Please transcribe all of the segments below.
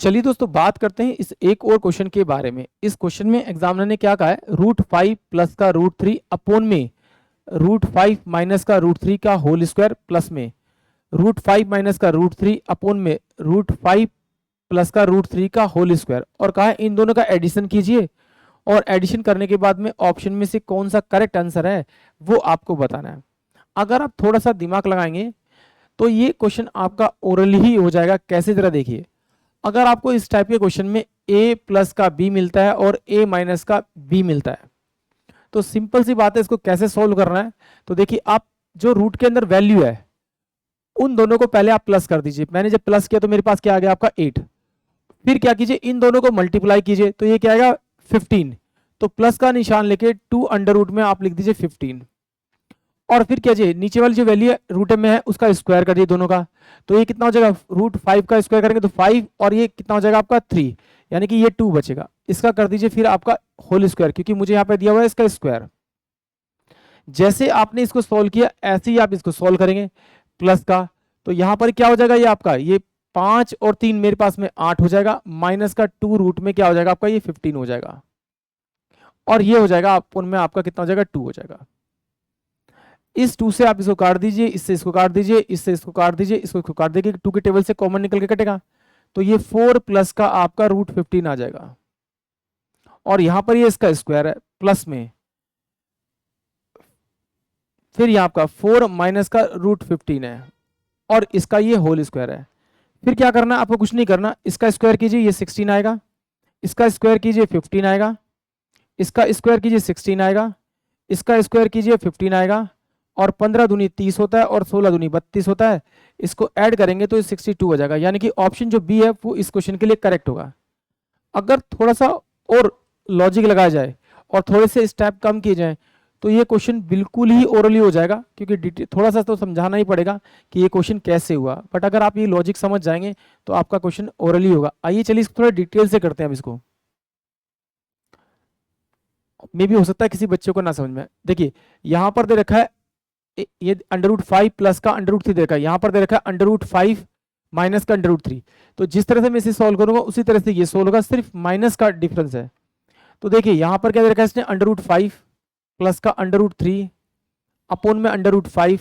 चलिए दोस्तों बात करते हैं इस एक और क्वेश्चन के बारे में। इस क्वेश्चन में एग्जामिनर ने क्या कहा है, √5 प्लस का √3 अपॉन में √5 माइनस का √3 का होल स्क्वायर प्लस में √5 माइनस का √3 अपॉन में √5 प्लस का √3 का होल स्क्वायर, और कहा है इन दोनों का एडिशन कीजिए और एडिशन करने के बाद में ऑप्शन में से कौन सा करेक्ट आंसर है वो आपको बताना है। अगर आप थोड़ा सा दिमाग लगाएंगे तो ये क्वेश्चन आपका ओरली ही हो जाएगा। कैसे, जरा देखिए, अगर आपको इस टाइप के क्वेश्चन में a प्लस का b मिलता है और a माइनस का b मिलता है, तो सिंपल सी बात है, इसको कैसे सॉल्व करना है। तो देखिए, आप जो रूट के अंदर वैल्यू है उन दोनों को पहले आप प्लस कर दीजिए। मैंने जब प्लस किया तो मेरे पास क्या आ गया आपका 8। फिर क्या कीजिए, इन दोनों को मल्टीप्लाई कीजिए तो ये क्या आएगा 15। तो प्लस का निशान लेके 2 अंडर रूट में आप लिख दीजिए 15, और फिर क्या चाहिए, नीचे वाली जो वैल्यू है रूट में है उसका स्क्वायर कर दिए दोनों का। तो ये कितना हो जाएगा, √5 का स्क्वायर करेंगे तो 5, और ये कितना हो जाएगा आपका 3, यानी कि ये 2 बचेगा। इसका कर दीजिए फिर आपका होल स्क्वायर, क्योंकि मुझे यहाँ पे दिया हुआ है इसका स्क्वायर। जैसे आपने इसको सोल्व किया ऐसे ही आप इसको सोल्व करेंगे प्लस का। तो यहाँ पर क्या हो जाएगा, ये आपका ये 5 और 3 मेरे पास में 8 हो जाएगा, माइनस का 2 रूट में क्या हो जाएगा आपका ये 15 हो जाएगा, और ये हो जाएगा अपन में आपका कितना हो जाएगा 2 हो जाएगा। इस 2 से आप इसको काट दीजिए, इससे इसको काट दीजिए, इससे इसको काट दीजिए, इसको काट दीजिए, 2 के टेबल से कॉमन निकल के कटेगा। तो ये 4 प्लस का आपका √15 आ जाएगा, और यहां पर ये इसका स्क्वायर है प्लस में, फिर यहाँ आपका 4 माइनस का √15 है, और इसका ये होल स्क्वायर है। फिर क्या करना है आपको, कुछ नहीं करना, इसका स्क्वायर कीजिए ये 16 आएगा, इसका स्क्वायर कीजिए 15 आएगा, इसका स्क्वायर कीजिए 16 आएगा, इसका स्क्वायर कीजिए 15 आएगा, और 15 दूनी 30 होता है और 16 दूनी 32 होता है। इसको ऐड करेंगे तो 62 हो जाएगा, यानी कि ऑप्शन जो बी है वो इस क्वेश्चन के लिए करेक्ट होगा। अगर थोड़ा सा और लॉजिक लगाया जाए और थोड़े से स्टेप कम किए जाए तो ये क्वेश्चन बिल्कुल ही ओरली हो जाएगा, क्योंकि थोड़ा सा तो समझाना ही पड़ेगा कि ये क्वेश्चन कैसे हुआ। बट अगर आप ये लॉजिक समझ जाएंगे तो आपका क्वेश्चन ओरली होगा। आइए चलिए इसको थोड़ा डिटेल से करते हैं। अब इसको मे भी हो सकता है किसी बच्चे को ना समझ में। देखिए यहां पर दे रखा है ये √5 प्लस का √3 दे रखा है, यहां पर दे रखा है √5 माइनस का √3। तो जिस तरह से मैं इसे सॉल्व करूंगा उसी तरह से ये सॉल्व होगा, सिर्फ माइनस का डिफरेंस है। तो देखिए यहां पर क्या दे रखा है इसने, √5 प्लस का √3 अपॉन में √5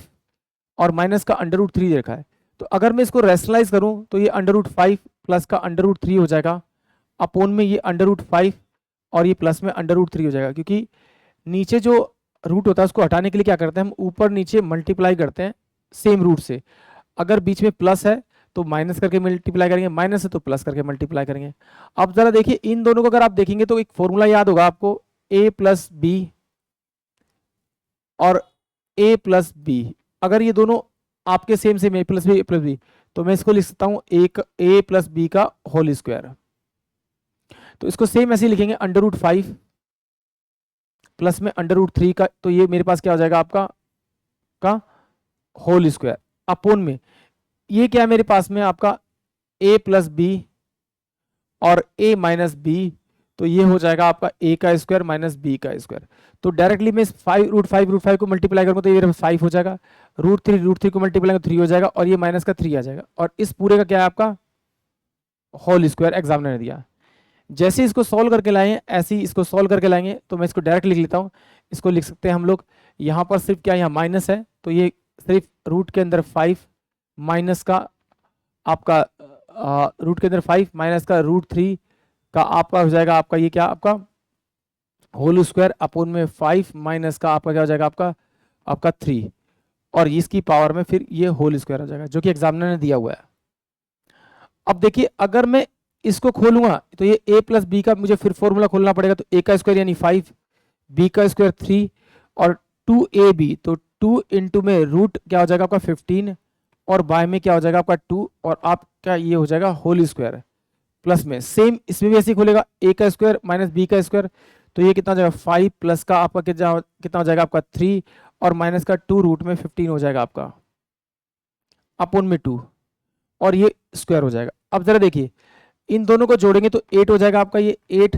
और माइनस का √3 दे रखा है। तो अगर मैं इसको रेशनलाइज करूं तो ये √5 प्लस का √3 हो जाएगा, अपॉन में ये √5 और ये प्लस में √3 हो जाएगा, क्योंकि नीचे जो रूट होता है उसको हटाने के लिए क्या करते हैं हम, ऊपर नीचे मल्टीप्लाई करते हैं सेम रूट से। अगर बीच में प्लस है तो माइनस करके मल्टीप्लाई करेंगे, माइनस है तो प्लस करके मल्टीप्लाई करेंगे। अब जरा देखिए इन दोनों को अगर आप देखेंगे तो एक फॉर्मूला याद होगा आपको, a प्लस बी और a प्लस बी। अगर ये दोनों आपके same same a plus B तो मैं इसको लिख सकता हूं एक a प्लस बी का होल स्क्वायर। तो इसको सेम ऐसे लिखेंगे √5 प्लस में √3 का, तो ये मेरे पास क्या हो जाएगा आपका का होल स्क्वायर, अपॉन में ये क्या है मेरे पास में आपका a प्लस बी और a माइनस बी, तो ये हो जाएगा आपका a का स्क्वायर माइनस b का स्क्वायर। तो डायरेक्टली मैं √5 को मल्टीप्लाई करूंगा तो ये 5 हो जाएगा, √3 को मल्टीप्लाई करूंगा 3 हो जाएगा, और ये माइनस का 3 आ जाएगा, और इस पूरे का क्या है आपका होल स्क्वायर एग्जामिनर ने दिया। जैसे इसको सॉल्व करके लाएंगे ऐसे ही इसको सॉल्व करके लाएंगे, तो मैं इसको डायरेक्ट लिख लेता हूँ। इसको लिख सकते हैं हम लोग, यहाँ पर सिर्फ क्या, यहाँ माइनस है तो ये सिर्फ रूट के अंदर 5 माइनस का आपका रूट के अंदर 5 माइनस का √3 का आपका हो जाएगा आपका ये क्या आपका होल स्क्वायर, अपॉन में 5 माइनस का आपका क्या हो जाएगा आपका 3, और इसकी पावर में फिर ये होल स्क्वायर हो जाएगा जो कि एग्जामिनर ने दिया हुआ है। अब देखिए अगर मैं इसको खोलूंगा तो ये a प्लस बी का मुझे फिर फॉर्मूला खोलना पड़ेगा, तो a का स्क्वायर यानी 5, b का स्क्वायर 3 और 2ab, तो 2 इंटू में रूट क्या हो जाएगा आपका 15 और बाय में क्या हो जाएगा आपका 2, और आपका ये हो जाएगा होल स्क्वायर प्लस में सेम इसमें भी ऐसे ही खोलेगा a का स्क्वायर माइनस b का स्क्वायर, तो ये कितना हो जाएगा 5 प्लस का आपका कितना हो जाएगा आपका 3 और माइनस का 2 रूट में 15 हो जाएगा आपका अपॉन में 2, और ये स्क्वायर हो जाएगा। अब जरा देखिए इन दोनों को जोड़ेंगे तो 8 हो जाएगा आपका ये 8,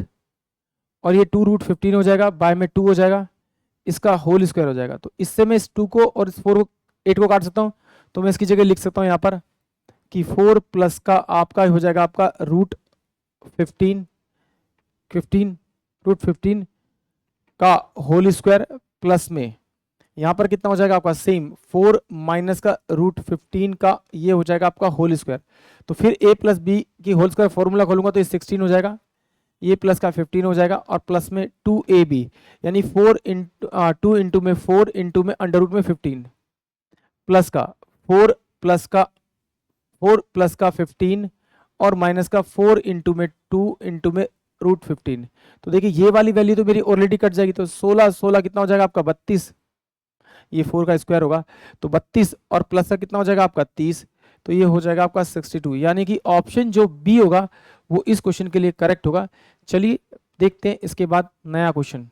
और ये 2√15 हो जाएगा, बाय में 2 हो जाएगा, इसका होल स्क्वायर हो जाएगा। तो इससे मैं इस 2 को और इस 4 को 8 को काट सकता हूँ, तो मैं इसकी जगह लिख सकता हूँ यहाँ पर कि 4 प्लस का आपका हो जाएगा आपका 15 का होल स्क्वायर प्लस में यहाँ पर कितना हो जाएगा आपका सेम 4 माइनस का रूट 15 का ये हो जाएगा आपका होल स्क्वायर। तो फिर a प्लस बी की होल स्क्वायर फॉर्मूला खोलूंगा तो ये 16 हो जाएगा, ये प्लस का 15 हो जाएगा और प्लस में 2ab यानी 2 इंटू में 4 इंटू में अंडर रूट में 15 प्लस का 4 प्लस का 15 और माइनस का 4 इंटू में 2 इंटू में रूट 15। तो देखिए ये वाली वैल्यू तो मेरी ऑलरेडी कट जाएगी, तो 16 कितना हो जाएगा आपका 32, ये 4 का स्क्वायर होगा तो 32 और प्लस का कितना हो जाएगा आपका 30, तो ये हो जाएगा आपका 62। यानी कि ऑप्शन जो बी होगा वो इस क्वेश्चन के लिए करेक्ट होगा। चलिए देखते हैं इसके बाद नया क्वेश्चन।